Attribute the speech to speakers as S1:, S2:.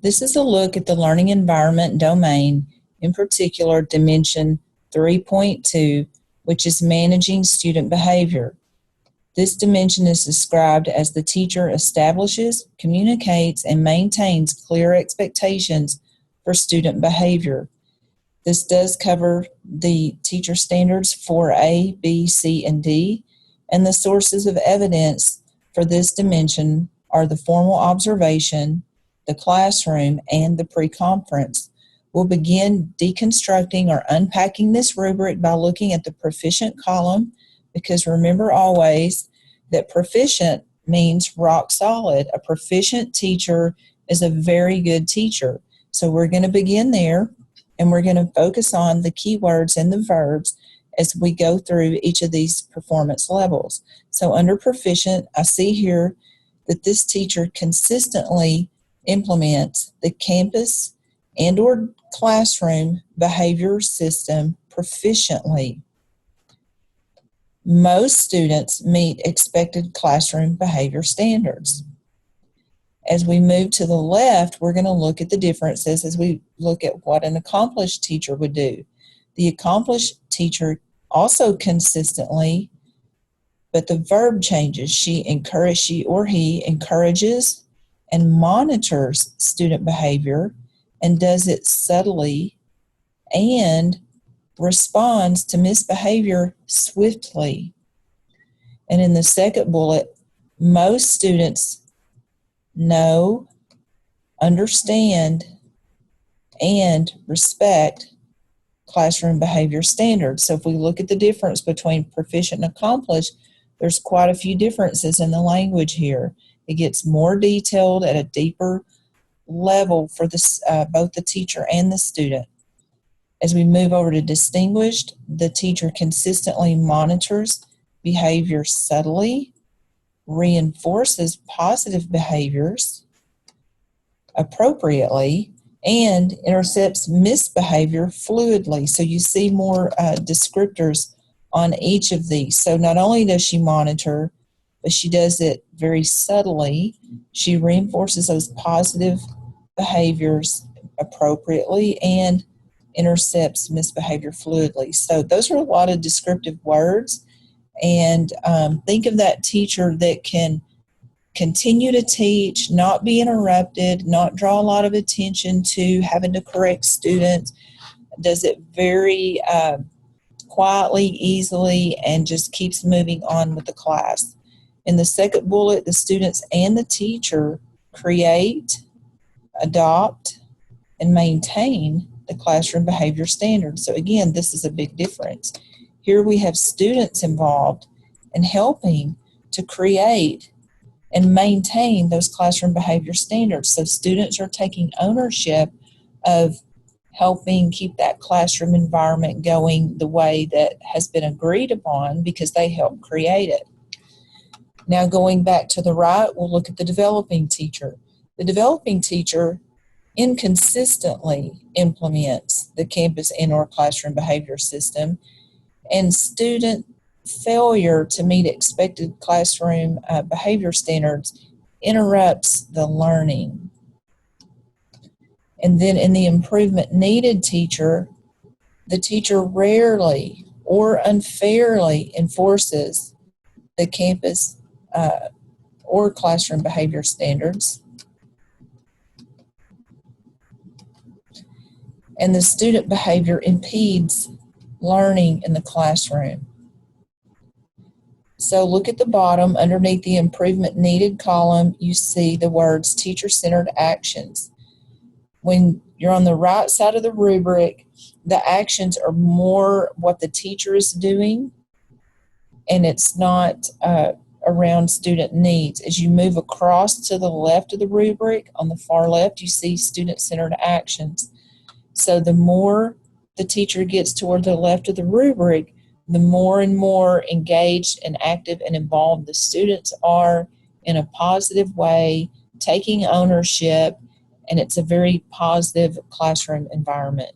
S1: This is a look at the learning environment domain, in particular Dimension 3.2, which is managing student behavior. This dimension is described as the teacher establishes, communicates, and maintains clear expectations for student behavior. This does cover the teacher standards 4A, B, C, and D, and the sources of evidence for this dimension are the formal observation, the classroom, and the pre-conference. We'll begin deconstructing or unpacking this rubric by looking at the proficient column, because remember always that proficient means rock solid. A proficient teacher is a very good teacher. So we're going to begin there, and we're going to focus on the keywords and the verbs as we go through each of these performance levels. So under proficient, I see here that this teacher consistently implements the campus and or classroom behavior system proficiently. Most students meet expected classroom behavior standards. As we move to the left, we're going to look at the differences as we look at what an accomplished teacher would do. The accomplished teacher also consistently, but the verb changes. She or he encourages and monitors student behavior and does it subtly and responds to misbehavior swiftly. And in the second bullet, most students know, understand, and respect classroom behavior standards. So if we look at the difference between proficient and accomplished, there's quite a few differences in the language here. It gets more detailed at a deeper level for both the teacher and the student. As we move over to distinguished, the teacher consistently monitors behavior subtly, reinforces positive behaviors appropriately, and intercepts misbehavior fluidly. So you see more descriptors on each of these. So not only does she monitor, but she does it very subtly. She reinforces those positive behaviors appropriately and intercepts misbehavior fluidly. So those are a lot of descriptive words. And think of that teacher that can continue to teach, not be interrupted, not draw a lot of attention to having to correct students, does it very quietly, easily, and just keeps moving on with the class. In the second bullet, the students and the teacher create, adopt, and maintain the classroom behavior standards. So again, this is a big difference. Here we have students involved in helping to create and maintain those classroom behavior standards. So students are taking ownership of helping keep that classroom environment going the way that has been agreed upon because they helped create it. Now going back to the right, we'll look at the developing teacher. The developing teacher inconsistently implements the campus and/or classroom behavior system, and student failure to meet expected classroom behavior standards interrupts the learning. And then in the improvement needed teacher, the teacher rarely or unfairly enforces the campus or classroom behavior standards. And the student behavior impedes learning in the classroom. So look at the bottom, underneath the improvement needed column, you see the words teacher-centered actions. When you're on the right side of the rubric, the actions are more what the teacher is doing, and it's not around student needs. As you move across to the left of the rubric, on the far left, you see student-centered actions. So the more the teacher gets toward the left of the rubric, the more and more engaged and active and involved the students are in a positive way, taking ownership, and it's a very positive classroom environment.